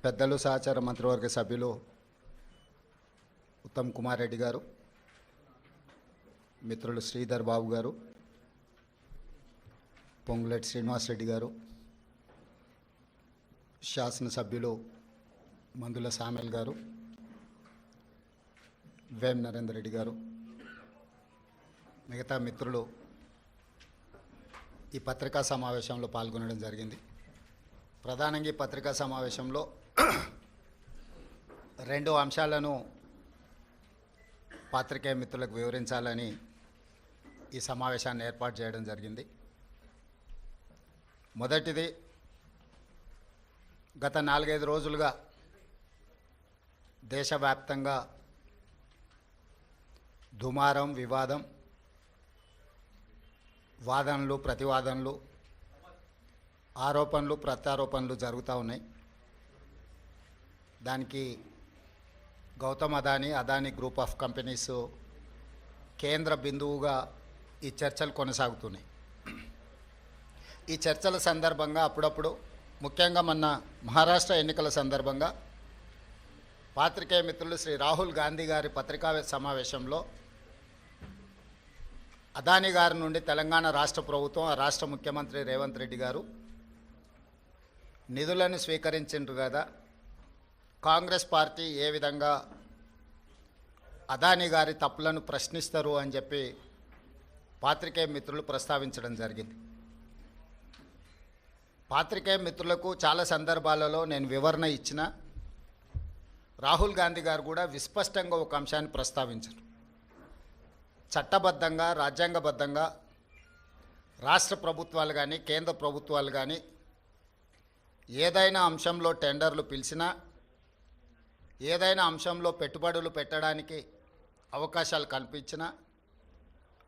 పెద్దలు సహచార మంత్రివర్గ సభ్యులు ఉత్తమ్ కుమార్ రెడ్డి గారు, మిత్రులు శ్రీధర్ బాబు గారు, పొంగులేటి శ్రీనివాస్ రెడ్డి గారు, శాసనసభ్యులు మందుల సామెల్ గారు, వేం నరేందర్ రెడ్డి గారు, మిగతా మిత్రులు ఈ పత్రికా సమావేశంలో పాల్గొనడం జరిగింది. ప్రధానంగా ఈ పత్రికా సమావేశంలో 2 అంశాలను పాత్రికేయ మిత్రులకు వివరించాలని ఈ సమావేశాన్ని ఏర్పాటు చేయడం జరిగింది. మొదటిది, గత 4-5 రోజులుగా దేశవ్యాప్తంగా దుమారం, వివాదం, వాదనలు, ప్రతివాదనలు, ఆరోపణలు, ప్రత్యారోపణలు జరుగుతూ ఉన్నాయి. దానికి Gautam Adani group of companies కేంద్ర బిందువుగా ఈ చర్చలు కొనసాగుతున్నాయి. ఈ చర్చల సందర్భంగా అప్పుడప్పుడు, ముఖ్యంగా మొన్న మహారాష్ట్ర ఎన్నికల సందర్భంగా పాత్రికేయ మిత్రులు శ్రీ రాహుల్ గాంధీ గారి పత్రికా సమావేశంలో అదానీ గారి నుండి తెలంగాణ రాష్ట్ర ప్రభుత్వం, ఆ రాష్ట్ర ముఖ్యమంత్రి రేవంత్ రెడ్డి గారు నిధులను స్వీకరించారు కదా, కాంగ్రెస్ పార్టీ ఏ విధంగా అదానీ గారి తప్పులను ప్రశ్నిస్తారు అని చెప్పి పాత్రికేయ మిత్రులు ప్రస్తావించడం జరిగింది. పాత్రికేయ మిత్రులకు చాలా సందర్భాలలో నేను వివరణ ఇచ్చిన, రాహుల్ గాంధీ గారు కూడా విస్పష్టంగా ఒక అంశాన్ని ప్రస్తావించారు. చట్టబద్ధంగా, రాజ్యాంగబద్ధంగా రాష్ట్ర ప్రభుత్వాలు కానీ, కేంద్ర ప్రభుత్వాలు కానీ ఏదైనా అంశంలో టెండర్లు పిలిచినా, ఏదైనా అంశంలో పెట్టుబడులు పెట్టడానికి అవకాశాలు కల్పించినా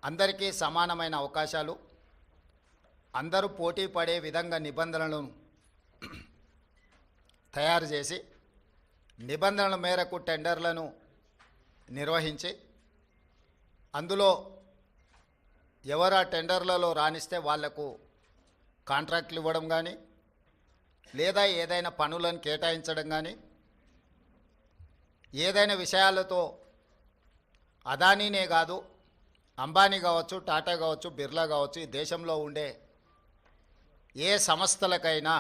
అందరికీ సమానమైన అవకాశాలు, అందరూ పోటీ పడే విధంగా నిబంధనలను తయారు చేసి నిబంధనల మేరకు టెండర్లను నిర్వహించి అందులో ఎవరు ఆ టెండర్లలో రాణిస్తే వాళ్లకు కాంట్రాక్ట్లు ఇవ్వడం కానీ, లేదా ఏదైనా పనులను కేటాయించడం కానీ, ఏదైనా విషయాలతో అదానీనే కాదు, అంబానీ కావచ్చు, టాటా కావచ్చు, బిర్లా కావచ్చు, ఈ దేశంలో ఉండే ఏ సంస్థలకైనా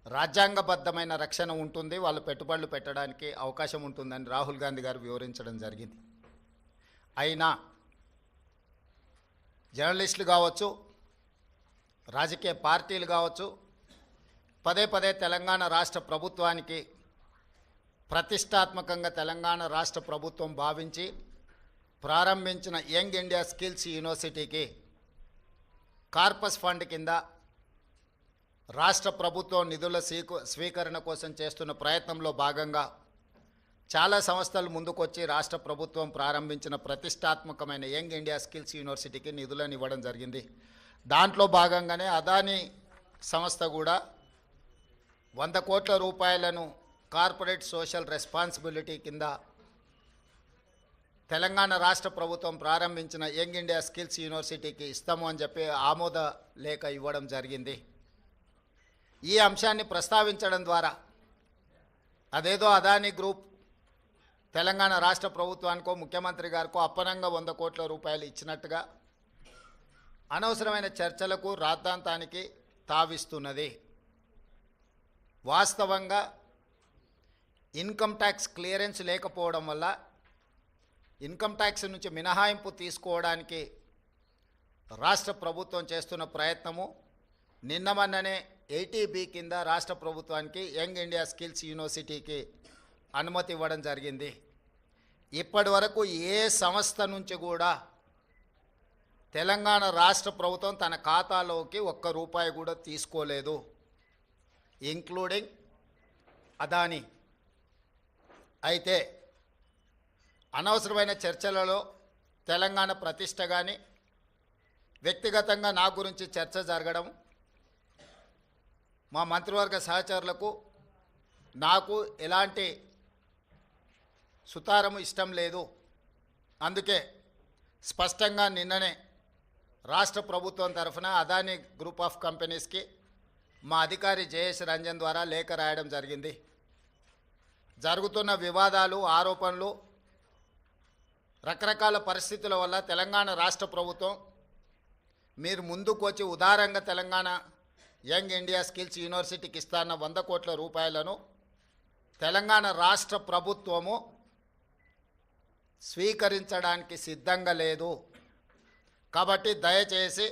రాజ్యాంగబద్ధమైన రక్షణ ఉంటుంది, వాళ్ళు పెట్టుబడులు పెట్టడానికి అవకాశం ఉంటుందని రాహుల్ గాంధీ గారు వివరించడం జరిగింది. అయినా జర్నలిస్టులు కావచ్చు, రాజకీయ పార్టీలు కావచ్చు, పదే పదే తెలంగాణ రాష్ట్ర ప్రభుత్వానికి ప్రతిష్టాత్మకంగా తెలంగాణ రాష్ట్ర ప్రభుత్వం భావించి ప్రారంభించిన యంగ్ ఇండియా స్కిల్స్ యూనివర్సిటీకి కార్పస్ ఫండ్ కింద రాష్ట్ర ప్రభుత్వం నిధుల స్వీకరణ కోసం చేస్తున్న ప్రయత్నంలో భాగంగా చాలా సంస్థలు ముందుకొచ్చి రాష్ట్ర ప్రభుత్వం ప్రారంభించిన ప్రతిష్టాత్మకమైన యంగ్ ఇండియా స్కిల్స్ యూనివర్సిటీకి నిధులను ఇవ్వడం జరిగింది. దాంట్లో భాగంగానే అదానీ సంస్థ కూడా 100 కోట్ల రూపాయలను కార్పొరేట్ సోషల్ రెస్పాన్సిబిలిటీ కింద తెలంగాణ రాష్ట్ర ప్రభుత్వం ప్రారంభించిన యంగ్ ఇండియా స్కిల్స్ యూనివర్సిటీకి ఇస్తాము అని చెప్పి ఆమోద లేఖ ఇవ్వడం జరిగింది. ఈ అంశాన్ని ప్రస్తావించడం ద్వారా అదేదో అదానీ గ్రూప్ తెలంగాణ రాష్ట్ర ప్రభుత్వానికో, ముఖ్యమంత్రి గారికో అప్పనంగా 100 కోట్ల రూపాయలు ఇచ్చినట్టుగా అనవసరమైన చర్చలకు, రాద్ధాంతానికి తావిస్తున్నది. వాస్తవంగా ఇన్కమ్ ట్యాక్స్ క్లియరెన్స్ లేకపోవడం వల్ల ఇన్కమ్ ట్యాక్స్ నుంచి మినహాయింపు తీసుకోవడానికి రాష్ట్ర ప్రభుత్వం చేస్తున్న ప్రయత్నము నిన్న మొన్ననే 80B కింద రాష్ట్ర ప్రభుత్వానికి యంగ్ ఇండియా స్కిల్స్ యూనివర్సిటీకి అనుమతి ఇవ్వడం జరిగింది. ఇప్పటి వరకు ఏ సంస్థ నుంచి కూడా తెలంగాణ రాష్ట్ర ప్రభుత్వం తన ఖాతాలోకి ₹1 కూడా తీసుకోలేదు, ఇంక్లూడింగ్ అదానీ. అయితే అనవసరమైన చర్చలలో తెలంగాణ ప్రతిష్ట కానీ, వ్యక్తిగతంగా నా గురించి చర్చ జరగడం, మా మంత్రివర్గ సహచరులకు నాకు ఎలాంటి సుతారము ఇష్టం లేదు. అందుకే స్పష్టంగా నిన్ననే రాష్ట్ర ప్రభుత్వం తరఫున అదానీ గ్రూప్ ఆఫ్ కంపెనీస్కి మా అధికారి జయేష్ రంజన్ ద్వారా లేఖ రాయడం జరిగింది. జరుగుతున్న వివాదాలు, ఆరోపణలు, రకరకాల పరిస్థితుల వల్ల తెలంగాణ రాష్ట్ర ప్రభుత్వం మీరు ముందుకు వచ్చి ఉదారంగా తెలంగాణ యంగ్ ఇండియా స్కిల్స్ యూనివర్సిటీకి ఇస్తాన్న 100 కోట్ల రూపాయలను తెలంగాణ రాష్ట్ర ప్రభుత్వము స్వీకరించడానికి సిద్ధంగా లేదు. కాబట్టి దయచేసి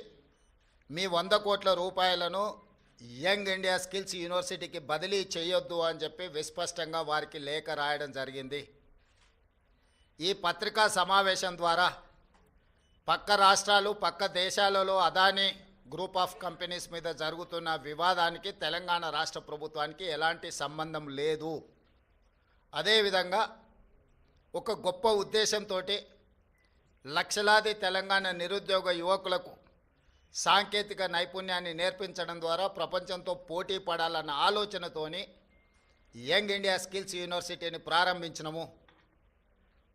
మీ 100 కోట్ల రూపాయలను యంగ్ ఇండియా స్కిల్స్ యూనివర్సిటీకి బదిలీ చేయొద్దు అని చెప్పి విస్పష్టంగా వారికి లేఖ రాయడం జరిగింది. ఈ పత్రికా సమావేశం ద్వారా పక్క రాష్ట్రాలు, పక్క దేశాలలో అదానీ గ్రూప్ ఆఫ్ కంపెనీస్ మీద జరుగుతున్న వివాదానికి తెలంగాణ రాష్ట్ర ప్రభుత్వానికి ఎలాంటి సంబంధం లేదు. అదేవిధంగా ఒక గొప్ప ఉద్దేశంతో లక్షలాది తెలంగాణ నిరుద్యోగ యువకులకు సాంకేతిక నైపుణ్యాన్ని నేర్పించడం ద్వారా ప్రపంచంతో పోటీ పడాలన్న ఆలోచనతోని యంగ్ ఇండియా స్కిల్స్ యూనివర్సిటీని ప్రారంభించినము.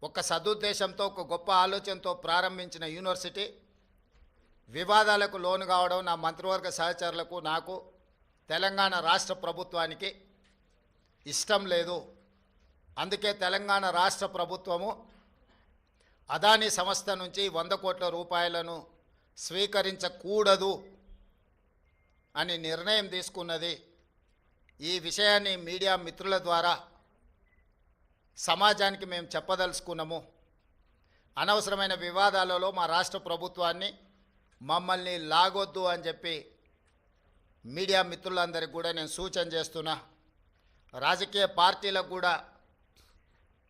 ఒక సదుద్దేశంతో, ఒక గొప్ప ఆలోచనతో ప్రారంభించిన యూనివర్సిటీ వివాదాలకు లోను కావడం నా మంత్రివర్గ సహచరులకు, నాకు, తెలంగాణ రాష్ట్ర ప్రభుత్వానికి ఇష్టం లేదు. అందుకే తెలంగాణ రాష్ట్ర ప్రభుత్వము అదానీ సంస్థ నుంచి 100 కోట్ల రూపాయలను స్వీకరించకూడదు అని నిర్ణయం తీసుకున్నది. ఈ విషయాన్ని మీడియా మిత్రుల ద్వారా సమాజానికి మేము చెప్పదలుచుకున్నాము. అనవసరమైన వివాదాలలో మా రాష్ట్ర ప్రభుత్వాన్ని, మమ్మల్ని లాగొద్దు అని చెప్పి మీడియా మిత్రులందరికీ కూడా నేను సూచన చేస్తున్నా. రాజకీయ పార్టీలకు కూడా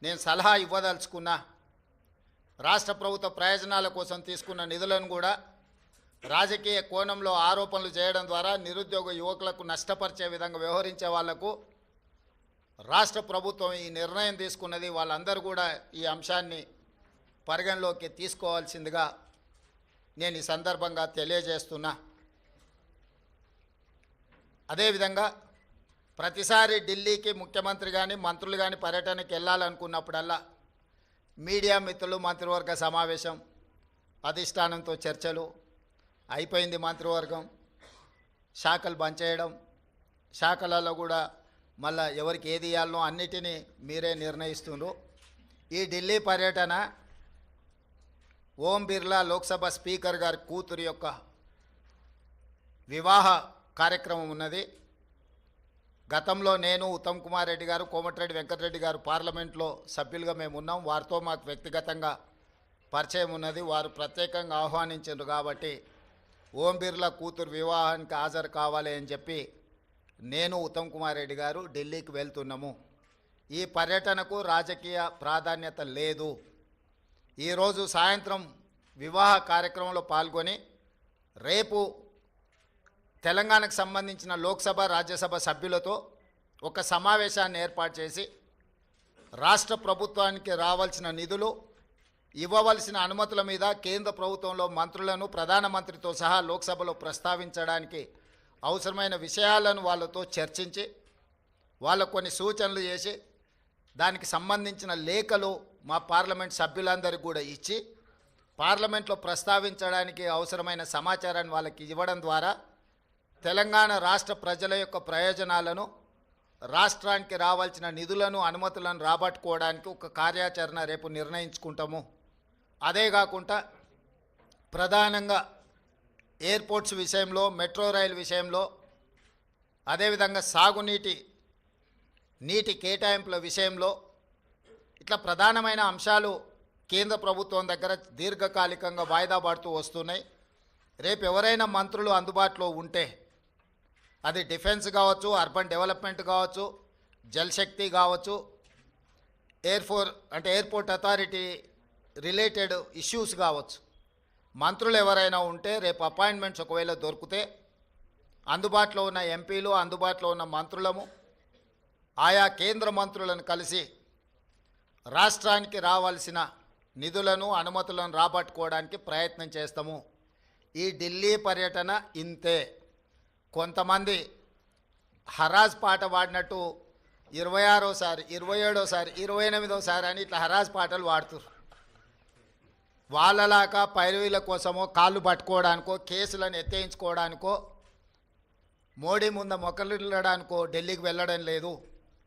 నేను సలహా ఇవ్వదలుచుకున్నా. రాష్ట్ర ప్రభుత్వ ప్రయోజనాల కోసం తీసుకున్న నిధులను కూడా రాజకీయ కోణంలో ఆరోపణలు చేయడం ద్వారా నిరుద్యోగ యువకులకు నష్టపరిచే విధంగా వ్యవహరించే వాళ్లకు రాష్ట్ర ప్రభుత్వం ఈ నిర్ణయం తీసుకున్నది. వాళ్ళందరూ కూడా ఈ అంశాన్ని పరిగణలోకి తీసుకోవాల్సిందిగా నేను ఈ సందర్భంగా తెలియజేస్తున్నా. అదేవిధంగా ప్రతిసారి ఢిల్లీకి ముఖ్యమంత్రి కానీ మంత్రులు కానీ పర్యటనకి వెళ్ళాలనుకున్నప్పుడల్లా మీడియా మిత్రులు మంత్రివర్గ సమావేశం, అధిష్టానంతో చర్చలు అయిపోయింది. మంత్రివర్గం శాఖలు బంద్ చేయడం, శాఖలలో కూడా మళ్ళా ఎవరికి ఏది ఇవ్వాలనో అన్నిటినీ మీరే నిర్ణయిస్తున్నారు. ఈ ఢిల్లీ పర్యటన ఓం బిర్లా లోక్సభ స్పీకర్ గారి కూతురు యొక్క వివాహ కార్యక్రమం ఉన్నది. గతంలో నేను, ఉత్తమ్ కుమార్ రెడ్డి గారు, కోమటిరెడ్డి వెంకటరెడ్డి గారు పార్లమెంట్లో సభ్యులుగా మేము ఉన్నాం. వారితో మాకు వ్యక్తిగతంగా పరిచయం ఉన్నది. వారు ప్రత్యేకంగా ఆహ్వానించారు కాబట్టి ఓం బిర్లా కూతురు వివాహానికి హాజరు కావాలి అని చెప్పి నేను, ఉత్తమ్ కుమార్ రెడ్డి గారు ఢిల్లీకి వెళ్తున్నాము. ఈ పర్యటనకు రాజకీయ ప్రాధాన్యత లేదు. ఈరోజు సాయంత్రం వివాహ కార్యక్రమంలో పాల్గొని రేపు తెలంగాణకు సంబంధించిన లోక్సభ, రాజ్యసభ సభ్యులతో ఒక సమావేశాన్ని ఏర్పాటు చేసి రాష్ట్ర ప్రభుత్వానికి రావాల్సిన నిధులు, ఇవ్వవలసిన అనుమతుల మీద కేంద్ర ప్రభుత్వంలో మంత్రులను, ప్రధానమంత్రితో సహా లోక్సభలో ప్రస్తావించడానికి అవసరమైన విషయాలను వాళ్ళతో చర్చించి వాళ్ళకు కొన్ని సూచనలు చేసి దానికి సంబంధించిన లేఖలు మా పార్లమెంట్ సభ్యులందరికీ కూడా ఇచ్చి పార్లమెంట్లో ప్రస్తావించడానికి అవసరమైన సమాచారాన్ని వాళ్ళకి ఇవ్వడం ద్వారా తెలంగాణ రాష్ట్ర ప్రజల యొక్క ప్రయోజనాలను, రాష్ట్రానికి రావాల్సిన నిధులను, అనుమతులను రాబట్టుకోవడానికి ఒక కార్యాచరణ రేపు నిర్ణయించుకుంటాము. అదే కాకుండా ప్రధానంగా ఎయిర్పోర్ట్స్ విషయంలో, మెట్రో రైలు విషయంలో, అదేవిధంగా నీటి కేటాయింపుల విషయంలో ఇట్లా ప్రధానమైన అంశాలు కేంద్ర ప్రభుత్వం దగ్గర దీర్ఘకాలికంగా వాయిదా పడుతూ వస్తున్నాయి. రేపు ఎవరైనా మంత్రులు అందుబాటులో ఉంటే అది డిఫెన్స్ కావచ్చు, అర్బన్ డెవలప్మెంట్ కావచ్చు, జలశక్తి కావచ్చు, ఎయిర్పోర్ట్ అథారిటీ రిలేటెడ్ ఇష్యూస్ కావచ్చు, మంత్రులు ఎవరైనా ఉంటే రేపు అపాయింట్మెంట్స్ ఒకవేళ దొరికితే అందుబాటులో ఉన్న ఎంపీలు, అందుబాటులో ఉన్న మంత్రులము ఆయా కేంద్ర మంత్రులను కలిసి రాష్ట్రానికి రావాల్సిన నిధులను, అనుమతులను రాబట్టుకోవడానికి ప్రయత్నం చేస్తాము. ఈ ఢిల్లీ పర్యటన ఇంతే. కొంతమంది హరాజ్ పాట పాడినట్టు 26సారి, 27సారి, 28సారి అని ఇట్లా హరాజ్ పాటలు పాడుతున్నారు. వాళ్ళలాగా పైరవీల కోసమో, కాళ్ళు పట్టుకోవడానికో, కేసులను ఎత్తేయించుకోవడానికో మోడీ ముందు మొక్కలిల్లడానికో ఢిల్లీకి వెళ్ళడం లేదు.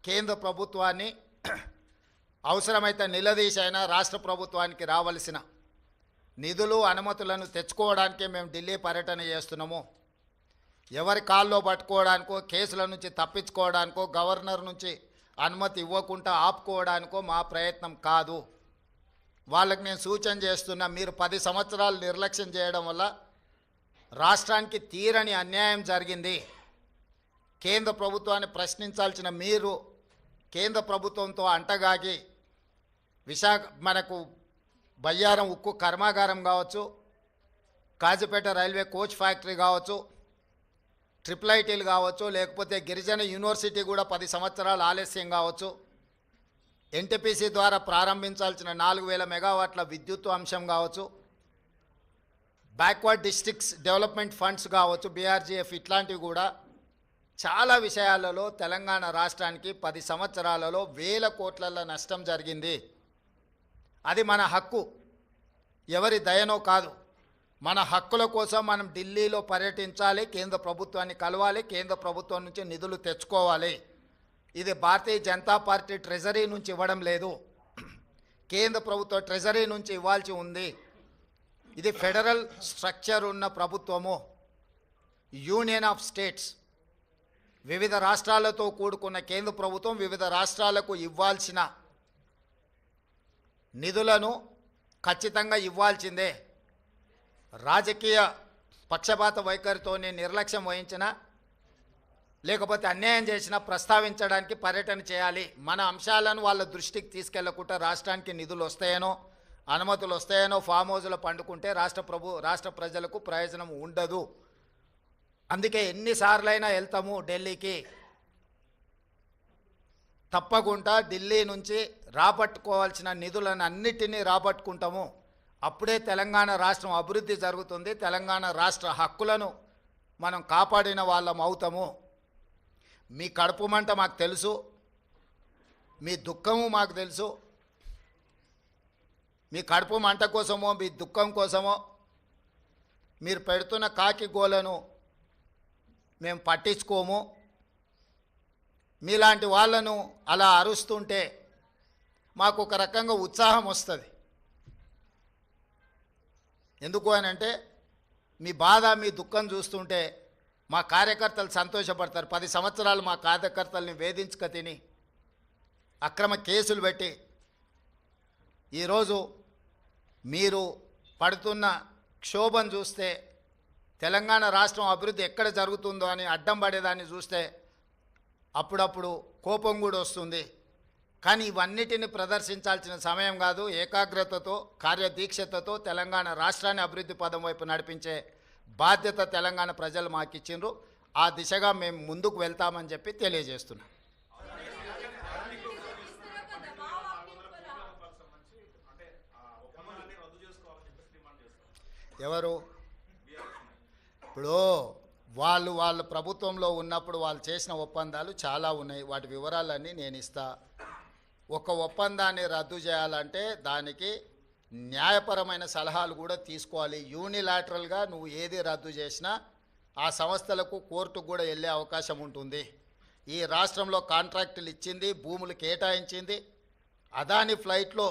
కేంద్ర ప్రభుత్వాన్ని అవసరమైతే నిలదీసైనా రాష్ట్ర ప్రభుత్వానికి రావాల్సిన నిధులు అనుమతులను తెచ్చుకోవడానికే మేము ఢిల్లీ పర్యటన చేస్తున్నాము. ఎవరి కాల్లో పట్టుకోవడానికో, కేసుల నుంచి తప్పించుకోవడానికో, గవర్నర్ నుంచి అనుమతి ఇవ్వకుండా ఆపుకోవడానికో మా ప్రయత్నం కాదు. వాళ్ళకి నేను సూచన చేస్తున్నా, మీరు 10 సంవత్సరాలు నిర్లక్ష్యం చేయడం వల్ల రాష్ట్రానికి తీరని అన్యాయం జరిగింది. కేంద్ర ప్రభుత్వాన్ని ప్రశ్నించాల్సిన మీరు కేంద్ర ప్రభుత్వంతో అంటగాగి మనకు బయ్యారం ఉక్కు కర్మాగారం కావచ్చు, కాజీపేట రైల్వే కోచ్ ఫ్యాక్టరీ కావచ్చు, IIITలు కావచ్చు, లేకపోతే గిరిజన యూనివర్సిటీ కూడా 10 సంవత్సరాలు ఆలస్యం కావచ్చు, ఎన్టీపీసీ ద్వారా ప్రారంభించాల్సిన 4000 మెగావాట్ల విద్యుత్ అంశం కావచ్చు, బ్యాక్వర్డ్ డిస్ట్రిక్ట్స్ డెవలప్మెంట్ ఫండ్స్ కావచ్చు, BRGF, ఇట్లాంటివి కూడా చాలా విషయాలలో తెలంగాణ రాష్ట్రానికి 10 సంవత్సరాలలో వేల కోట్ల నష్టం జరిగింది. అది మన హక్కు, ఎవరి దయనో కాదు. మన హక్కుల కోసం మనం ఢిల్లీలో పర్యటించాలి, కేంద్ర ప్రభుత్వాన్ని కలవాలి, కేంద్ర ప్రభుత్వం నుంచి నిధులు తెచ్చుకోవాలి. ఇది భారతీయ జనతా పార్టీ ట్రెజరీ నుంచి ఇవ్వడం లేదు, కేంద్ర ప్రభుత్వ ట్రెజరీ నుంచి ఇవ్వాల్సి ఉంది. ఇది ఫెడరల్ స్ట్రక్చర్ ఉన్న ప్రభుత్వము, యూనియన్ ఆఫ్ స్టేట్స్. వివిధ రాష్ట్రాలతో కూడుకున్న కేంద్ర ప్రభుత్వం వివిధ రాష్ట్రాలకు ఇవ్వాల్సిన నిధులను ఖచ్చితంగా ఇవ్వాల్సిందే. రాజకీయ పక్షపాత వైఖరితోనే నిర్లక్ష్యం వహించినా లేకపోతే అన్యాయం చేసినా ప్రస్తావించడానికి పర్యటన చేయాలి. మన అంశాలను వాళ్ళ దృష్టికి తీసుకెళ్లకుండా రాష్ట్రానికి నిధులు వస్తాయనో, అనుమతులు వస్తాయనో ఫామ్ హౌస్లో పండుకుంటే రాష్ట్ర ప్రజలకు ప్రయోజనం ఉండదు. అందుకే ఎన్నిసార్లైనా వెళ్తాము ఢిల్లీకి. తప్పకుండా ఢిల్లీ నుంచి రాబట్టుకోవాల్సిన నిధులను అన్నిటినీ రాబట్టుకుంటాము. అప్పుడే తెలంగాణ రాష్ట్రం అభివృద్ధి జరుగుతుంది. తెలంగాణ రాష్ట్ర హక్కులను మనం కాపాడిన వాళ్ళం అవుతాము. మీ కడుపు మంట మాకు తెలుసు, మీ దుఃఖము మాకు తెలుసు. మీ కడుపు మంట కోసమో మీ దుఃఖం కోసమో మీరు పెడుతున్న కాకి గోలను మేము పట్టించుకోము. మీలాంటి వాళ్ళను అలా అరుస్తుంటే మాకు ఒక రకంగా ఉత్సాహం వస్తుంది. ఎందుకు అని అంటే మీ బాధ మీ దుఃఖం చూస్తుంటే మా కార్యకర్తలు సంతోషపడతారు. 10 సంవత్సరాలు మా కార్యకర్తల్ని వేధించుక తిని అక్రమ కేసులు పెట్టి ఈరోజు మీరు పడుతున్న క్షోభను చూస్తే, తెలంగాణ రాష్ట్రం అభివృద్ధి ఎక్కడ జరుగుతుందో అని అడ్డం పడేదాన్ని చూస్తే అప్పుడప్పుడు కోపం కూడా వస్తుంది. కానీ ఇవన్నిటిని ప్రదర్శించాల్సిన సమయం కాదు. ఏకాగ్రతతో, కార్యదీక్షతతో తెలంగాణ రాష్ట్రాన్ని అభివృద్ధి పదం వైపు నడిపించే బాధ్యత తెలంగాణ ప్రజలు మాకు ఇచ్చిండ్రు. ఆ దిశగా మేము ముందుకు వెళ్తామని చెప్పి తెలియజేస్తున్నాం. ఎవరు ఇప్పుడు వాళ్ళ ప్రభుత్వంలో ఉన్నప్పుడు వాళ్ళు చేసిన ఒప్పందాలు చాలా ఉన్నాయి. వాటి వివరాలన్నీ నేను ఇస్తా. ఒక ఒప్పందాన్ని రద్దు చేయాలంటే దానికి న్యాయపరమైన సలహాలు కూడా తీసుకోవాలి. యూనిలాటరల్గా నువ్వు ఏది రద్దు చేసినా ఆ సంస్థలకు కోర్టుకు కూడా వెళ్ళే అవకాశం ఉంటుంది. ఈ రాష్ట్రంలో కాంట్రాక్టులు ఇచ్చింది, భూములు కేటాయించింది, అదాని ఫ్లైట్లో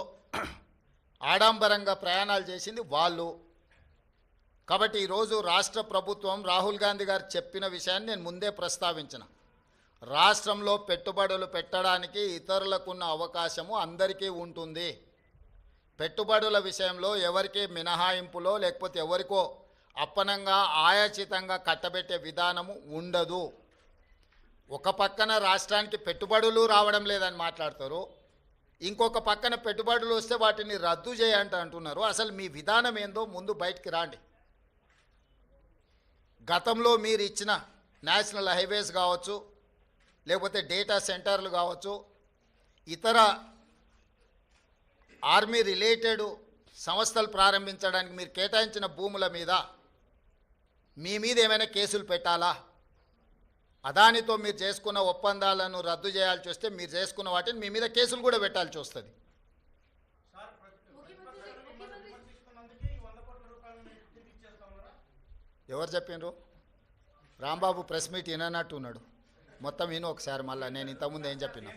ఆడంబరంగా ప్రయాణాలు చేసింది వాళ్ళు. కాబట్టి ఈరోజు రాష్ట్ర ప్రభుత్వం రాహుల్ గాంధీ గారు చెప్పిన విషయాన్ని నేను ముందే ప్రస్తావించిన. రాష్ట్రంలో పెట్టుబడులు పెట్టడానికి ఇతరులకున్న అవకాశము అందరికీ ఉంటుంది. పెట్టుబడుల విషయంలో ఎవరికి మినహాయింపులో లేకపోతే ఎవరికో అప్పనంగా ఆయాచితంగా కట్టబెట్టే విధానము ఉండదు. ఒక పక్కన రాష్ట్రానికి పెట్టుబడులు రావడం లేదని మాట్లాడతారు, ఇంకొక పక్కన పెట్టుబడులు వస్తే వాటిని రద్దు చేయంట అంటున్నారు. అసలు మీ విధానం ఏందో ముందు బయటికి రాండి. గతంలో మీరు ఇచ్చిన నేషనల్ హైవేస్ కావచ్చు, లేకపోతే డేటా సెంటర్లు కావచ్చు, ఇతర ఆర్మీ రిలేటెడ్ సంస్థలు ప్రారంభించడానికి మీరు కేటాయించిన భూముల మీద మీ మీద ఏమైనా కేసులు పెట్టాలా? అదానితో మీరు చేసుకున్న ఒప్పందాలను రద్దు చేయాల్సి వస్తే మీరు చేసుకున్న వాటిని మీ మీద కేసులు కూడా పెట్టాల్సి వస్తుంది. ఎవరు చెప్పిండ్రు? రాంబాబు ప్రెస్ మీట్ విననట్టు ఉన్నాడు. మొత్తం విను ఒకసారి మళ్ళీ నేను ఇంతకుముందు ఏం చెప్పినా.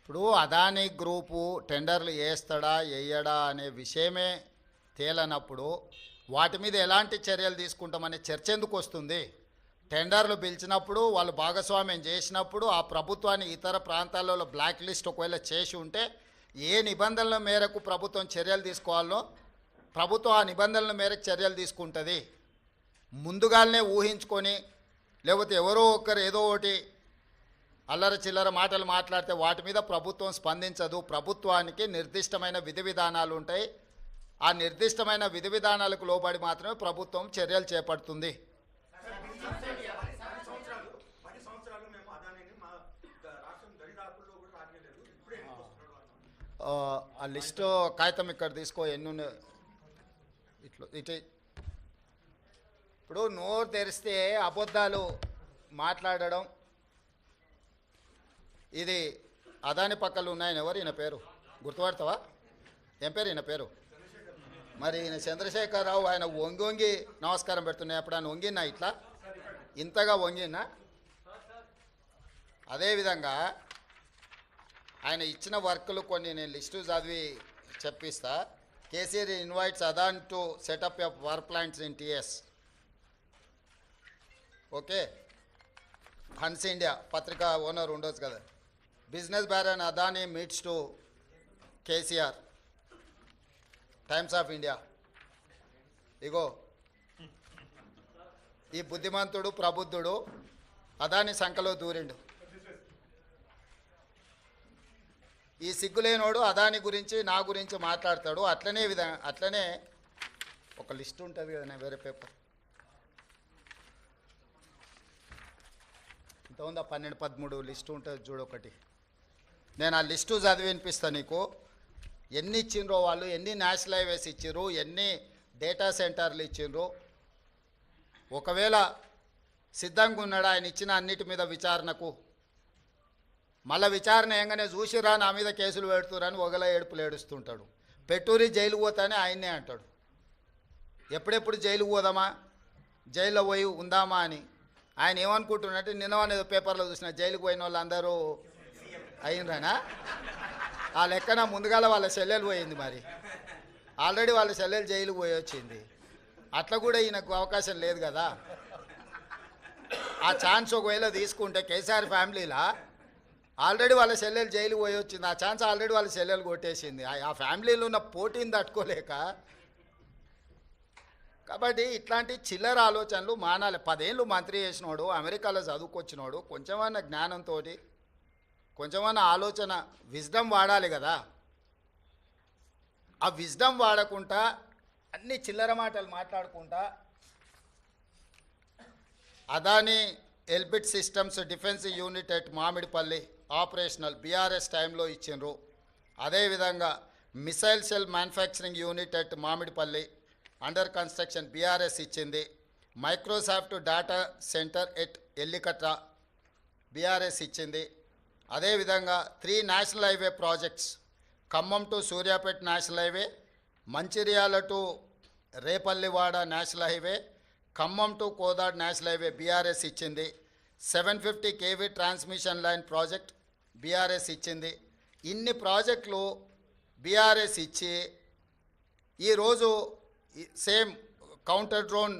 ఇప్పుడు అదానీ గ్రూపు టెండర్లు వేస్తాడా వేయడా అనే విషయమే తేలనప్పుడు వాటి మీద ఎలాంటి చర్యలు తీసుకుంటామనే చర్చ ఎందుకు వస్తుంది? టెండర్లు పిలిచినప్పుడు వాళ్ళు భాగస్వామ్యం చేసినప్పుడు ఆ ప్రభుత్వాన్ని ఇతర ప్రాంతాలలో బ్లాక్ లిస్ట్ ఒకవేళ చేసి ఉంటే ఏ నిబంధనల మేరకు ప్రభుత్వం చర్యలు తీసుకోవాలో ప్రభుత్వం ఆ నిబంధనల మేరకు చర్యలు తీసుకుంటుంది. ముందుగానే ఊహించుకొని లేకపోతే ఎవరో ఒకరు ఏదో ఒకటి అల్లర చిల్లర మాటలు మాట్లాడితే వాటి మీద ప్రభుత్వం స్పందించదు. ప్రభుత్వానికి నిర్దిష్టమైన విధి విధానాలు ఉంటాయి. ఆ నిర్దిష్టమైన విధి విధానాలకు లోబడి మాత్రమే ప్రభుత్వం చర్యలు చేపడుతుంది. ఆ లిస్టు కాగితం ఇక్కడ తీసుకో, ఎన్ని ఇటు. ఇప్పుడు నోరు తెరిస్తే అబద్ధాలు మాట్లాడడం, ఇది అదాని పక్కలు ఉన్నాయని ఎవరు ఈయన పేరు గుర్తుపడతావా? ఏం పేరు ఈయన పేరు? మరి ఈయన చంద్రశేఖరరావు. ఆయన వంగి వంగి నమస్కారం పెడుతున్నాయి. అప్పుడు ఆయన వంగినా ఇట్లా ఇంతగా వంగినా? అదేవిధంగా ఆయన ఇచ్చిన వర్కులు కొన్ని నేను లిస్టు చదివి చెప్పిస్తా. KCR invites Adani to set up a power plants in TS. Okay, Hans India పత్రిక ఓనర్ ఉండొచ్చు కదా. Business baron Adani meets to KCR, Times of India. ఇగో ఈ బుద్ధిమంతుడు ప్రబుద్ధుడు అదాని సంఖలో దూరిండు. ఈ సిగ్గులేనోడు అదాని గురించి నా గురించి మాట్లాడతాడు. అట్లనే ఒక లిస్ట్ ఉంటుంది కదా, వేరే పేపర్ ఇంత ఉందా, 12-13 లిస్టు ఉంటుంది చూడు ఒకటి. నేను ఆ లిస్టు చదివి వినిపిస్తాను నీకు. ఎన్ని ఇచ్చిండ్రో వాళ్ళు, ఎన్ని నేషనల్ హైవేస్ ఇచ్చిర్రు, ఎన్ని డేటా సెంటర్లు ఇచ్చిండ్రు. ఒకవేళ సిద్ధంగా ఉన్నాడు ఆయన ఇచ్చిన అన్నిటి మీద విచారణకు, మళ్ళీ విచారణ ఏంగానే చూసిరా నా మీద కేసులు పెడుతురని ఒకలా ఏడుపులు ఏడుస్తుంటాడు. పెట్టూరి జైలు పోతానే ఆయన్నే అంటాడు. ఎప్పుడెప్పుడు జైలుకు పోదామా, జైల్లో పోయి ఉందామా అని. ఆయన ఏమనుకుంటున్నట్టు నిన్నవనేదో పేపర్లో చూసిన జైలుకు పోయిన వాళ్ళు అందరూ అయినరానా? ఆ లెక్కన ముందుగాల వాళ్ళ చెల్లెలు పోయింది. మరి ఆల్రెడీ వాళ్ళ చెల్లెలు జైలుకు పోయి వచ్చింది. అట్లా కూడా ఈయనకు అవకాశం లేదు కదా. ఆ ఛాన్స్ ఒకవేళ తీసుకుంటే కేసీఆర్ ఫ్యామిలీలా ఆల్రెడీ వాళ్ళ చెల్లెలు జైలుకు పోయి వచ్చింది. ఆ ఛాన్స్ ఆల్రెడీ వాళ్ళ చెల్లెలు కొట్టేసింది. ఆ ఫ్యామిలీలో ఉన్న పోటీని తట్టుకోలేక. కాబట్టి ఇట్లాంటి చిల్లర ఆలోచనలు మానాలి. 10 ఏళ్ళు మంత్రి చేసినోడు, అమెరికాలో చదువుకొచ్చినోడు, కొంచెమన్నా జ్ఞానంతో కొంచెమన్నా ఆలోచన విజ్డమ్ వాడాలి కదా. ఆ విజ్డమ్ వాడకుండా అన్ని చిల్లర మాటలు మాట్లాడుకుంటా Adani Elbit systems defence unit at Mamidipalli operational BRS టైంలో ఇచ్చిండ్రు. అదేవిధంగా missile cell manufacturing unit at Mamidipalli under construction BRS ఇచ్చింది. Microsoft data centre at Ellikatra BRS ఇచ్చింది. అదేవిధంగా 3 national highway projects, Khammam to Suryapet national highway, Mancherial to Repallewada national highway, Khammam to Kodad national highway BRS ఇచ్చింది. 750 kV transmission line project BRS ఇచ్చింది. ఇన్ని ప్రాజెక్టులు బీఆర్ఎస్ ఇచ్చి ఈరోజు same counter drone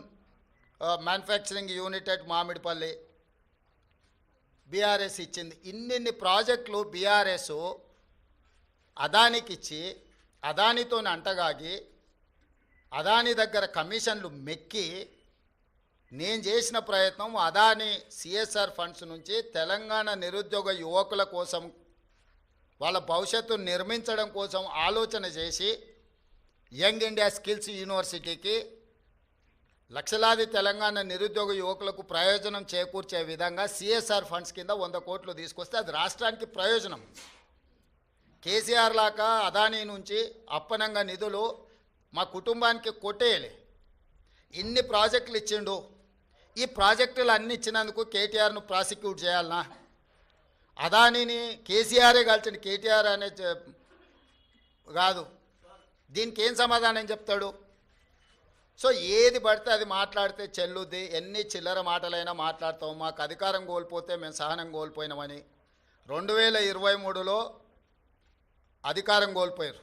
manufacturing unit at Mamidipalli BRS ఇచ్చింది. ఇన్ని ప్రాజెక్టులు బీఆర్ఎస్ అదానికి ఇచ్చి అదానితో అంటగాగి అదాని దగ్గర కమిషన్లు మెక్కి నేను చేసిన ప్రయత్నం అదాని సిఎస్ఆర్ ఫండ్స్ నుంచి తెలంగాణ నిరుద్యోగ యువకుల కోసం వాళ్ళ భవిష్యత్తును నిర్మించడం కోసం ఆలోచన చేసి యంగ్ ఇండియా స్కిల్స్ యూనివర్సిటీకి లక్షలాది తెలంగాణ నిరుద్యోగ యువకులకు ప్రయోజనం చేకూర్చే విధంగా సిఎస్ఆర్ ఫండ్స్ కింద 100 కోట్లు తీసుకొస్తే అది రాష్ట్రానికి ప్రయోజనం. కేసీఆర్ లాగా అదానీ నుంచి అప్పనంగా నిధులు మా కుటుంబానికి కొట్టేయలే. ఇన్ని ప్రాజెక్టులు ఇచ్చిండు. ఈ ప్రాజెక్టులు అన్ని ఇచ్చినందుకు కేటీఆర్ను ప్రాసిక్యూట్ చేయాలనా? అదానిని కేసీఆరే కలిసిండు, కేటీఆర్ అనే కాదు. దీనికి ఏం సమాధానం చెప్తాడు? సో ఏది పడితే అది మాట్లాడితే చెల్లుద్ది. ఎన్ని చిల్లర మాటలైనా మాట్లాడతాం. మాకు అధికారం కోల్పోతే మేము సహనం కోల్పోయినామని 2023లో అధికారం కోల్పోయారు.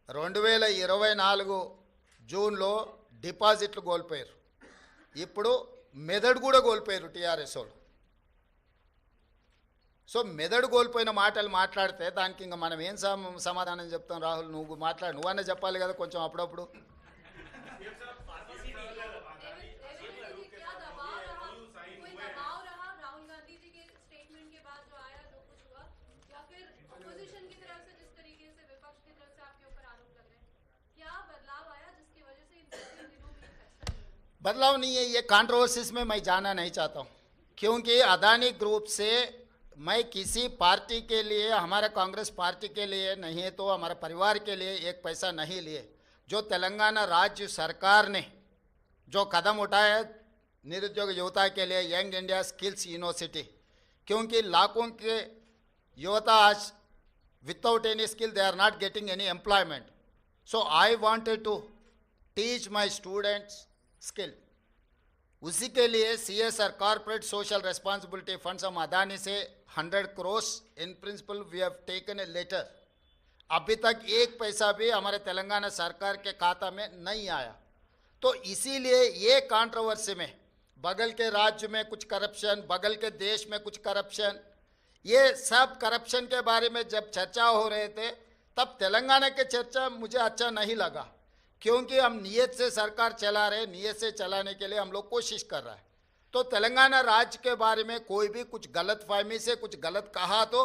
2024 జూన్లో డిపాజిట్లు కోల్పోయారు. ఇప్పుడు మెదడు కూడా కోల్పోయారు టీఆర్ఎస్ వాళ్ళు. సో మెదడు కోల్పోయిన మాటలు మాట్లాడితే దానికి ఇంకా మనం ఏం సమాధానం చెప్తాం? రాహుల్, నువ్వు మాట్లాడు, నువ్వన్నా చెప్పాలి కదా కొంచెం అప్పుడప్పుడు. बदलाव नहीं है, ये कंट्रोवर्सीज में मैं जाना नहीं चाहता हूँ, क्योंकि अदानी ग्रुप से मैं किसी पार्टी के लिए, हमारे कांग्रेस पार्टी के लिए नहीं है तो हमारे परिवार के लिए एक पैसा नहीं लिए. जो तेलंगाना राज्य सरकार ने जो कदम उठाया निरुद्योग युवता के लिए यंग इंडिया स्किल्स यूनिवर्सिटी, क्योंकि लाखों के युवता आज without any skill they are not getting any employment. So I wanted to teach my students skill. उसी के लिए CSR corporate social responsibility funds हम अदानी से 100 crore in principle we have taken a letter. अभी तक एक पैसा भी हमारे तेलंगाना सरकार के खाता में नहीं आया. तो इसीलिए ये कंट्रोवर्सी में बगल के राज्य में कुछ करप्शन, बगल के देश में कुछ करप्शन, ये सब करप्शन के बारे में जब चर्चा हो रहे थे तब तेलंगाना के चर्चा मुझे अच्छा नहीं लगा, क्योंकि हम नियत से सरकार चला रहे, नियत से चलाने के लिए हम लोग कोशिश कर रहा है. तो तेलंगाना राज्य के बारे में कोई भी कुछ गलत फहमी से कुछ गलत कहा तो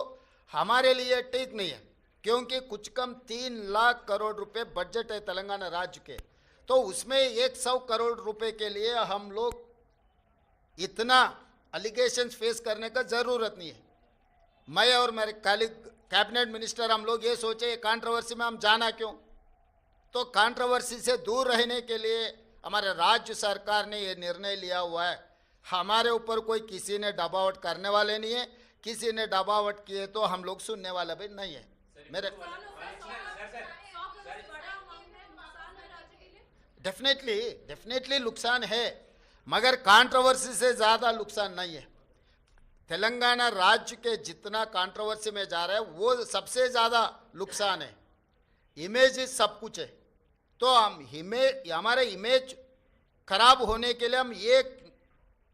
हमारे लिए ठीक नहीं है, क्योंकि कुछ कम 3 लाख करोड़ रुपए बजट है तेलंगाना राज्य के. तो उसमें 100 करोड़ रुपए के लिए हम लोग इतना अलिगेशंस फेस करने का ज़रूरत नहीं है. मैं और मेरे कैबिनेट मिनिस्टर हम लोग ये सोचे कंट्रोवर्सी में हम जाना क्यों. तो कंट्रोवर्सी से दूर रहने के लिए हमारे राज्य सरकार ने ये निर्णय लिया हुआ है. हमारे ऊपर कोई किसी ने दबावट करने वाले नहीं है, किसी ने दबावट किए तो हम लोग सुनने वाले भी नहीं है. मेरे डेफिनेटली नुकसान है, मगर कंट्रोवर्सी से ज़्यादा नुकसान नहीं है. तेलंगाना राज्य के जितना कंट्रोवर्सी में जा रहा है वो सबसे ज़्यादा नुकसान है. इमेज सब कुछ है. तो हम हमारे इमेज खराब होने के लिए हम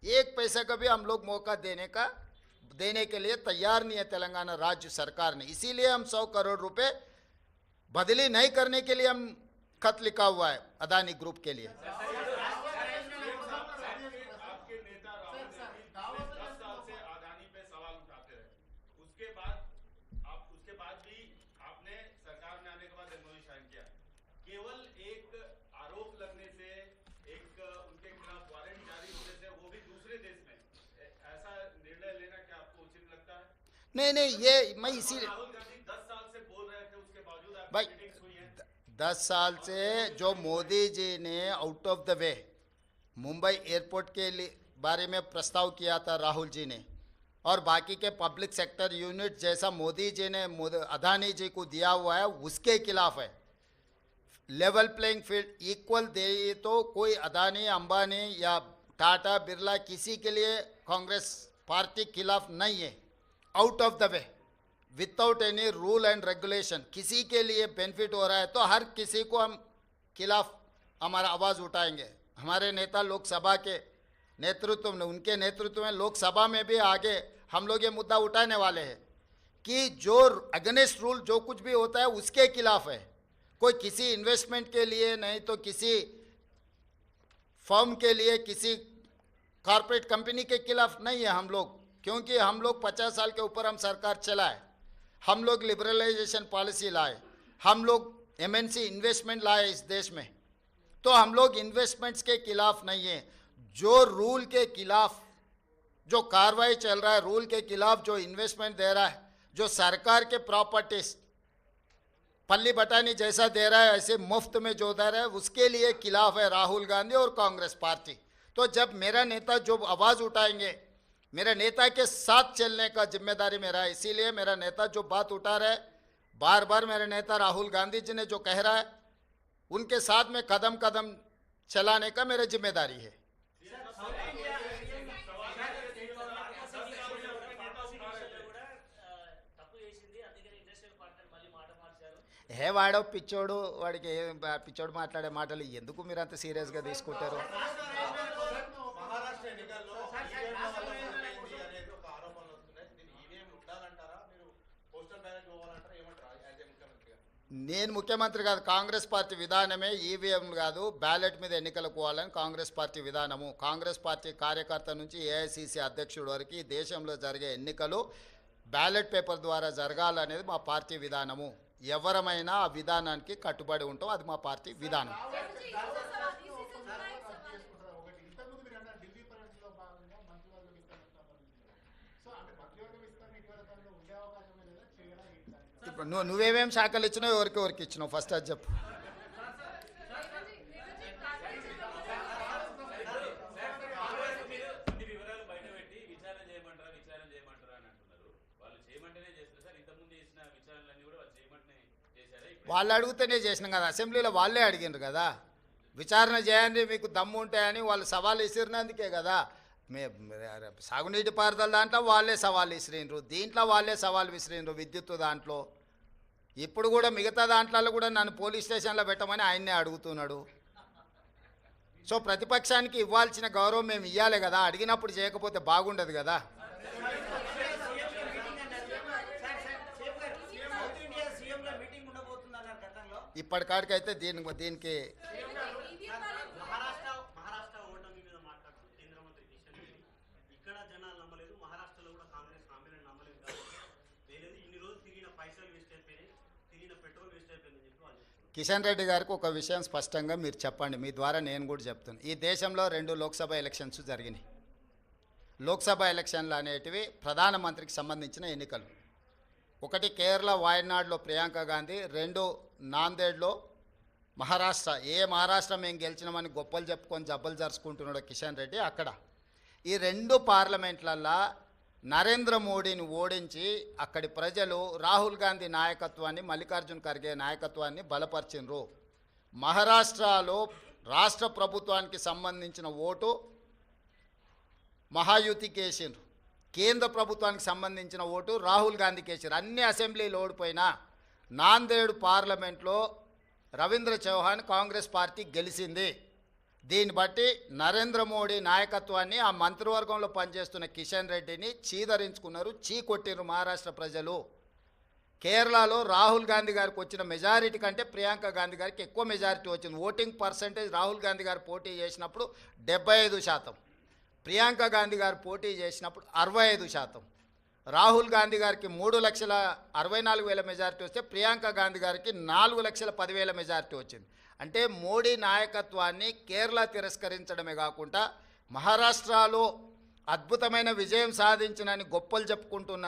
एक पैसे का भी हम लोग मौका देने के लिए तैयार नहीं है तेलंगाना राज्य सरकार ने. इसीलिए हम 100 करोड़ रुपए बदली नहीं करने के लिए हम खत लिखा हुआ है अदानी ग्रुप के लिए. केवल एक आरोप लगने से, एक उनके खिलाफ वारंट जारी होने से, वो भी दूसरे देश में, ऐसा निर्णय लेना क्या आपको उचित लगता है? नहीं, ये मैं इसी राहुल गांधी 10 साल से बोल रहे थे, उसके बावजूद आपकी भाई मीटिंग्स हुई हैं. 10 साल से जो मोदी जी ने out of the way Mumbai airport के बारे में प्रस्ताव किया था राहुल जी ने, और बाकी के पब्लिक सेक्टर यूनिट जैसा मोदी जी ने अदानी जी को दिया हुआ है उसके खिलाफ है. लेवल प्लेइंग फील्ड इक्वल दे तो कोई अदानी, अंबानी या टाटा, बिरला किसी के लिए कांग्रेस पार्टी खिलाफ नहीं है. Out of the way without any rule and regulation किसी के लिए बेनिफिट हो रहा है तो हर किसी को हम खिलाफ हमारा आवाज़ उठाएंगे. हमारे नेता लोकसभा के नेतृत्व में, उनके नेतृत्व में लोकसभा में भी आगे हम लोग ये मुद्दा उठाने वाले हैं कि जो अगेंस्ट रूल जो कुछ भी होता है उसके खिलाफ है. कोई किसी इन्वेस्टमेंट के लिए नहीं तो किसी फर्म के लिए, किसी कॉरपोरेट कंपनी के खिलाफ नहीं है हम लोग, क्योंकि हम लोग 50 साल के ऊपर हम सरकार चलाए, हम लोग लिबरलाइजेशन पॉलिसी लाए, हम लोग MNC इन्वेस्टमेंट लाए इस देश में. तो हम लोग इन्वेस्टमेंट्स के खिलाफ नहीं है. जो रूल के खिलाफ जो कार्रवाई चल रहा है, रूल के खिलाफ जो इन्वेस्टमेंट दे रहा है, जो सरकार के प्रॉपर्टीज पल्ली बटानी जैसा दे रहा है ऐसे मुफ्त में जो दे रहा है उसके लिए खिलाफ है राहुल गांधी और कांग्रेस पार्टी। तो जब मेरा नेता जो आवाज़ उठाएंगे, मेरे नेता के साथ चलने का जिम्मेदारी मेरा है। इसीलिए मेरा नेता जो बात उठा रहा है, बार बार मेरे नेता राहुल गांधी जी ने जो कह रहा है, उनके साथ में कदम कदम चलाने का मेरा जिम्मेदारी है। హే వాడో పిచ్చోడు, వాడికి పిచ్చోడు మాట్లాడే మాటలు ఎందుకు మీరు అంత సీరియస్గా తీసుకుంటారు? మహారాష్ట్ర ఎన్నికల్లో అనేది ఒక ఆరోపణలు వస్తున్నాయి. దీన్ని ఈవీఎం ఉండాలంటారా, మీరు పోస్టల్ బ్యాలెట్ పోవాలంటారా, ఏమంటారా యాజ్ ఏ ముఖ్యమంత్రిగా? నేను ముఖ్యమంత్రి కాదు, కాంగ్రెస్ పార్టీ విధానమే ఈవీఎం కాదు, బ్యాలెట్ మీద ఎన్నికలకు పోవాలని కాంగ్రెస్ పార్టీ విధానము. కాంగ్రెస్ పార్టీ కార్యకర్త నుంచి ఏఐసిసి అధ్యక్షుడు వరకు ఈ దేశంలో జరిగే ఎన్నికలు బ్యాలెట్ పేపర్ ద్వారా జరగాలనేది మా పార్టీ విధానము. ఎవరమైనా ఆ విధానానికి కట్టుబడి ఉంటాం, అది మా పార్టీ విధానం. ఇప్పుడు నువ్వేమేం శాఖలు ఇచ్చినావు, ఎవరికి ఇచ్చినావు ఫస్ట్ అది చెప్పు. వాళ్ళు అడిగితేనే చేసినాం కదా, అసెంబ్లీలో వాళ్ళే అడిగినారు కదా విచారణ చేయండి మీకు దమ్ము ఉంటాయని. వాళ్ళు సవాల్ విసిరినందుకే కదా. సాగునీటి పారుదల దాంట్లో వాళ్ళే సవాల్ విసిరినరు, దీంట్లో వాళ్ళే సవాల్ విసిరినరు, విద్యుత్ దాంట్లో. ఇప్పుడు కూడా మిగతా దాంట్లో కూడా నన్ను పోలీస్ స్టేషన్లో పెట్టమని ఆయన్నే అడుగుతున్నాడు. సో ప్రతిపక్షానికి ఇవ్వాల్సిన గౌరవం మేము ఇవ్వాలి కదా, అడిగినప్పుడు చేయకపోతే బాగుండదు కదా. ఇప్పటికాడికైతే దీనికి మహారాష్ట్ర ఓటమి మీద మాట్లాడుతూ కేంద్ర మంత్రి కిషన్ రెడ్డి ఇక్కడ జనాలు నమ్మలేదు, మహారాష్ట్రలో కూడా కాంగ్రెస్ హామీలను నమ్మలేదు కాబట్టి లేదు, ఇన్ని రోజులు తిరిగిన పైసలు వేస్ట్ అయిపోయినాయి, తిరిగిన పెట్రోల్ వేస్ట్ అయిపోయిందని చెప్పి వాళ్ళు చెప్తున్నారు. కిషన్ రెడ్డి గారికి ఒక విషయం స్పష్టంగా మీరు చెప్పండి, మీ ద్వారా నేను కూడా చెప్తున్నాను. ఈ దేశంలో 2 లోక్సభ ఎలక్షన్స్ జరిగినాయి. లోక్సభ ఎలక్షన్లు అనేటివి ప్రధానమంత్రికి సంబంధించిన ఎన్నికలు. ఒకటి కేరళ వాయనాడ్లో ప్రియాంక గాంధీ, 2 నాందేడ్లో మహారాష్ట్ర. మహారాష్ట్ర మేము గెలిచినామని గొప్పలు చెప్పుకొని జబ్బలు జరుచుకుంటున్నాడు కిషన్ రెడ్డి అక్కడ. ఈ 2 పార్లమెంట్లల్లో నరేంద్ర మోడీని ఓడించి అక్కడి ప్రజలు రాహుల్ గాంధీ నాయకత్వాన్ని, మల్లికార్జున్ ఖర్గే నాయకత్వాన్ని బలపరిచినరు. మహారాష్ట్రలో రాష్ట్ర ప్రభుత్వానికి సంబంధించిన ఓటు మహాయుతికి వేసిండ్రు, కేంద్ర ప్రభుత్వానికి సంబంధించిన ఓటు రాహుల్ గాంధీకి వేసారు. అన్ని అసెంబ్లీలు ఓడిపోయినా నాందేడ్ పార్లమెంట్లో రవీంద్ర చౌహాన్ కాంగ్రెస్ పార్టీ గెలిచింది. దీన్ని బట్టి నరేంద్ర మోడీ నాయకత్వాన్ని, ఆ మంత్రివర్గంలో పనిచేస్తున్న కిషన్ రెడ్డిని చీదరించుకున్నారు, చీకొట్టిరు మహారాష్ట్ర ప్రజలు. కేరళలో రాహుల్ గాంధీ గారికి వచ్చిన మెజారిటీ కంటే ప్రియాంక గాంధీ గారికి ఎక్కువ మెజారిటీ వచ్చింది. ఓటింగ్ పర్సంటేజ్ రాహుల్ గాంధీ గారు పోటీ చేసినప్పుడు 75%, ప్రియాంక గాంధీ గారు పోటీ చేసినప్పుడు 65%. రాహుల్ గాంధీ గారికి 3,64,000 మెజారిటీ వస్తే ప్రియాంక గాంధీ గారికి 4,10,000 మెజారిటీ వచ్చింది. అంటే మోడీ నాయకత్వాన్ని కేరళ తిరస్కరించడమే కాకుండా మహారాష్ట్రలో అద్భుతమైన విజయం సాధించినని గొప్పలు చెప్పుకుంటున్న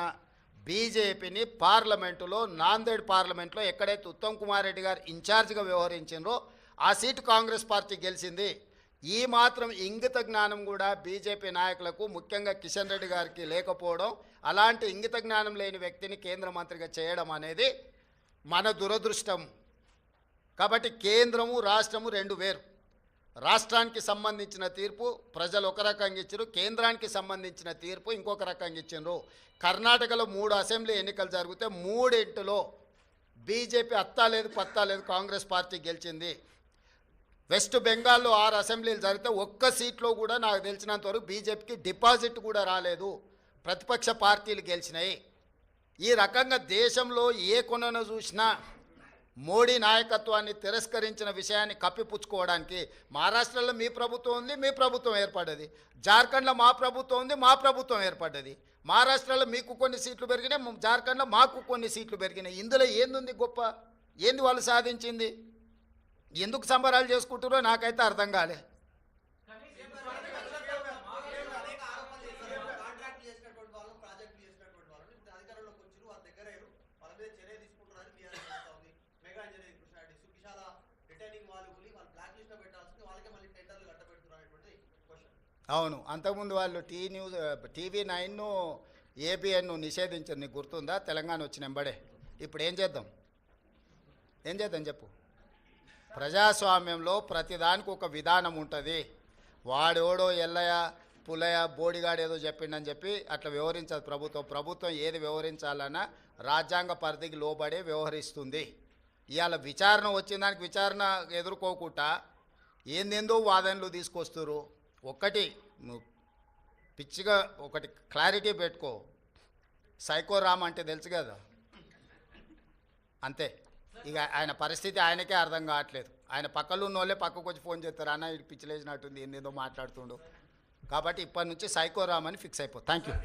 బీజేపీని పార్లమెంటులో, నాందేడ్ పార్లమెంట్లో ఎక్కడైతే ఉత్తమ్ కుమార్ రెడ్డి గారు ఇన్ఛార్జిగా వ్యవహరించారో ఆ సీటు కాంగ్రెస్ పార్టీ గెలిచింది. ఈ మాత్రం ఇంగిత జ్ఞానం కూడా బీజేపీ నాయకులకు, ముఖ్యంగా కిషన్ రెడ్డి గారికి లేకపోవడం, అలాంటి ఇంగిత జ్ఞానం లేని వ్యక్తిని కేంద్ర మంత్రిగా చేయడం అనేది మన దురదృష్టం. కాబట్టి కేంద్రము రాష్ట్రము 2 వేరు. రాష్ట్రానికి సంబంధించిన తీర్పు ప్రజలు ఒక రకంగా ఇచ్చారు, కేంద్రానికి సంబంధించిన తీర్పు ఇంకొక రకంగా ఇచ్చారు. కర్ణాటకలో 3 అసెంబ్లీ ఎన్నికలు జరిగితే 3 బీజేపీ అత్తా లేదు పత్తా లేదు, కాంగ్రెస్ పార్టీ గెలిచింది. వెస్ట్ బెంగాల్లో 6 అసెంబ్లీలు జరిగితే ఒక్క సీట్లో కూడా నాకు తెలిసినంత వరకు బీజేపీకి డిపాజిట్ కూడా రాలేదు, ప్రతిపక్ష పార్టీలు గెలిచినాయి. ఈ రకంగా దేశంలో ఏ కొనను చూసినా మోడీ నాయకత్వాన్ని తిరస్కరించిన విషయాన్ని కప్పిపుచ్చుకోవడానికి మహారాష్ట్రలో మీ ప్రభుత్వం ఉంది, మీ ప్రభుత్వం ఏర్పడ్డది. జార్ఖండ్లో మా ప్రభుత్వం ఉంది, మా ప్రభుత్వం ఏర్పడ్డది. మహారాష్ట్రలో మీకు కొన్ని సీట్లు పెరిగినాయి, జార్ఖండ్లో మాకు కొన్ని సీట్లు పెరిగినాయి. ఇందులో ఏంది గొప్ప, ఏంది వాళ్ళు సాధించింది? ఎందుకు సంబరాలు చేసుకుంటారో నాకైతే అర్థం కాలే. అవును, అంతకుముందు వాళ్ళు TV9 ABN నిషేధించారు, నీకు గుర్తుందా? తెలంగాణ వచ్చిన వెంబడే. ఇప్పుడు ఏం చేద్దాం చెప్పు. ప్రజాస్వామ్యంలో ప్రతిదానికి ఒక విధానం ఉంటుంది. వాడోడో ఎల్లయ్య పుల్లయ్య బోడిగాడు ఏదో చెప్పిండని చెప్పి అట్లా వ్యవహరించదు ప్రభుత్వం ఏది వ్యవహరించాలన్నా రాజ్యాంగ పరిధికి లోబడే వ్యవహరిస్తుంది. ఇవాళ విచారణ వచ్చిన దానికి విచారణ ఎదుర్కోకుండా ఏందేందో వాదనలు తీసుకొస్తారు. ఒక్కటి నువ్వు పిచ్చిగా ఒకటి క్లారిటీ పెట్టుకో, సైకోరామ్ అంటే తెలుసు కదా, అంతే. ఇక ఆయన పరిస్థితి ఆయనకే అర్థం కావట్లేదు. ఆయన పక్కలో ఉన్న వాళ్ళే పక్కకు వచ్చి ఫోన్ చేస్తారు, అన్న ఇటు పిచ్చిలేసినట్టుంది, ఏందేదో మాట్లాడుతుండు. కాబట్టి ఇప్పటి నుంచి సైకోరామ్ అని ఫిక్స్ అయిపో. Thank you.